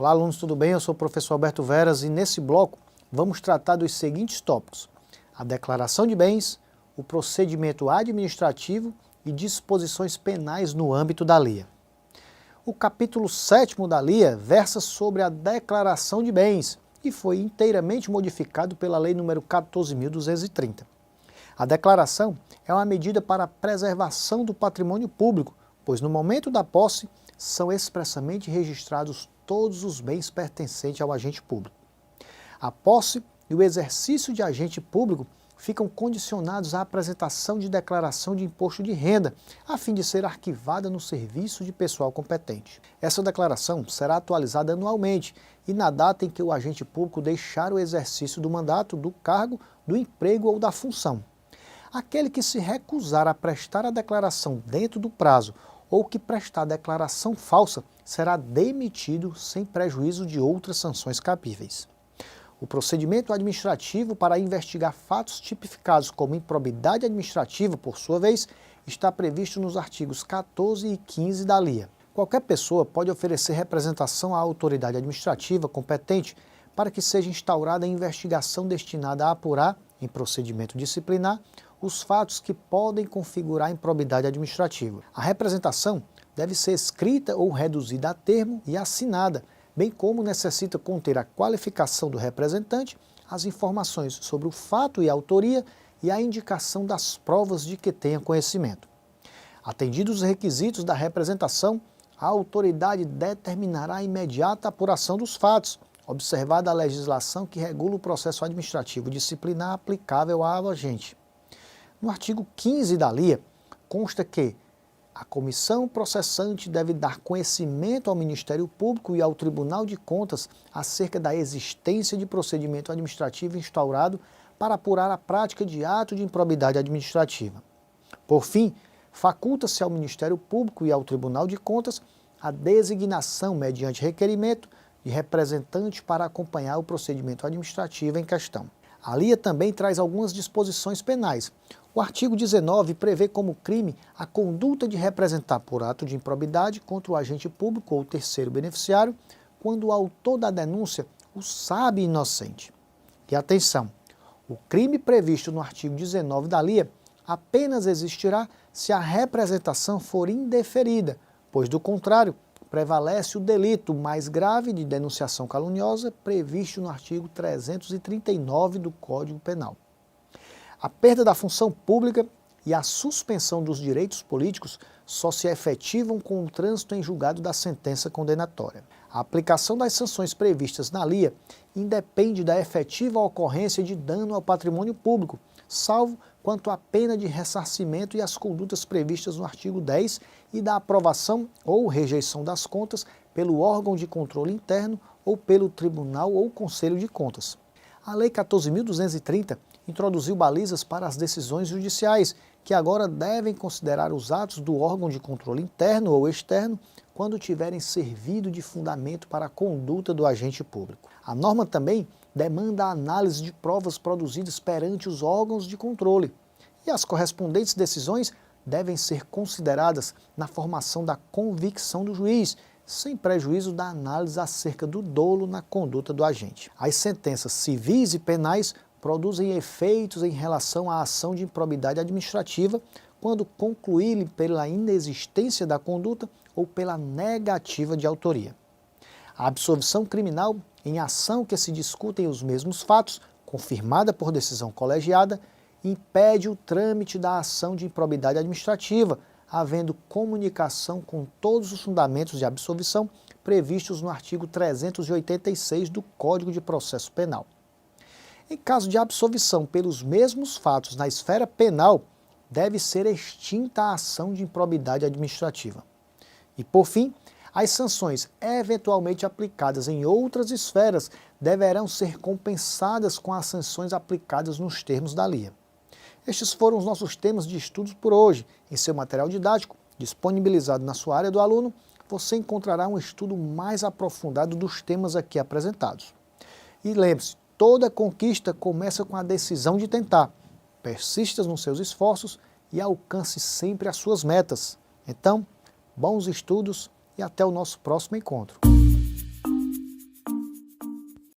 Olá, alunos, tudo bem? Eu sou o professor Alberto Veras e nesse bloco vamos tratar dos seguintes tópicos: a declaração de bens, o procedimento administrativo e disposições penais no âmbito da LIA. O capítulo 7º da LIA versa sobre a declaração de bens e foi inteiramente modificado pela Lei nº 14.230. A declaração é uma medida para a preservação do patrimônio público, pois no momento da posse são expressamente registrados todos os bens pertencentes ao agente público. A posse e o exercício de agente público ficam condicionados à apresentação de declaração de imposto de renda, a fim de ser arquivada no serviço de pessoal competente. Essa declaração será atualizada anualmente e na data em que o agente público deixar o exercício do mandato, do cargo, do emprego ou da função. Aquele que se recusar a prestar a declaração dentro do prazo ou que prestar declaração falsa será demitido sem prejuízo de outras sanções cabíveis. O procedimento administrativo para investigar fatos tipificados como improbidade administrativa, por sua vez, está previsto nos artigos 14 e 15 da LIA. Qualquer pessoa pode oferecer representação à autoridade administrativa competente para que seja instaurada a investigação destinada a apurar, em procedimento disciplinar, os fatos que podem configurar improbidade administrativa. A representação deve ser escrita ou reduzida a termo e assinada, bem como necessita conter a qualificação do representante, as informações sobre o fato e a autoria e a indicação das provas de que tenha conhecimento. Atendidos os requisitos da representação, a autoridade determinará a imediata apuração dos fatos, observada a legislação que regula o processo administrativo disciplinar aplicável ao agente. No artigo 15 da LIA, consta que a comissão processante deve dar conhecimento ao Ministério Público e ao Tribunal de Contas acerca da existência de procedimento administrativo instaurado para apurar a prática de ato de improbidade administrativa. Por fim, faculta-se ao Ministério Público e ao Tribunal de Contas a designação, mediante requerimento, de representante para acompanhar o procedimento administrativo em questão. A LIA também traz algumas disposições penais. O artigo 19 prevê como crime a conduta de representar por ato de improbidade contra o agente público ou terceiro beneficiário, quando o autor da denúncia o sabe inocente. E atenção, o crime previsto no artigo 19 da LIA apenas existirá se a representação for indeferida, pois do contrário, prevalece o delito mais grave de denunciação caluniosa previsto no artigo 339 do Código Penal. A perda da função pública e a suspensão dos direitos políticos só se efetivam com o trânsito em julgado da sentença condenatória. A aplicação das sanções previstas na LIA independe da efetiva ocorrência de dano ao patrimônio público, salvo quanto à pena de ressarcimento e as condutas previstas no artigo 10 e da aprovação ou rejeição das contas pelo órgão de controle interno ou pelo Tribunal ou Conselho de Contas. A Lei 14.230 introduziu balizas para as decisões judiciais, que agora devem considerar os atos do órgão de controle interno ou externo quando tiverem servido de fundamento para a conduta do agente público. A norma também demanda a análise de provas produzidas perante os órgãos de controle, e as correspondentes decisões devem ser consideradas na formação da convicção do juiz, sem prejuízo da análise acerca do dolo na conduta do agente. As sentenças civis e penais produzem efeitos em relação à ação de improbidade administrativa quando concluírem pela inexistência da conduta ou pela negativa de autoria. A absolvição criminal em ação que se discutem os mesmos fatos, confirmada por decisão colegiada, impede o trâmite da ação de improbidade administrativa, havendo comunicação com todos os fundamentos de absolvição previstos no artigo 386 do Código de Processo Penal. Em caso de absolvição pelos mesmos fatos na esfera penal, deve ser extinta a ação de improbidade administrativa. E, por fim, as sanções eventualmente aplicadas em outras esferas deverão ser compensadas com as sanções aplicadas nos termos da LIA. Estes foram os nossos temas de estudos por hoje. Em seu material didático, disponibilizado na sua área do aluno, você encontrará um estudo mais aprofundado dos temas aqui apresentados. E lembre-se, toda conquista começa com a decisão de tentar. Persista nos seus esforços e alcance sempre as suas metas. Então, bons estudos e até o nosso próximo encontro.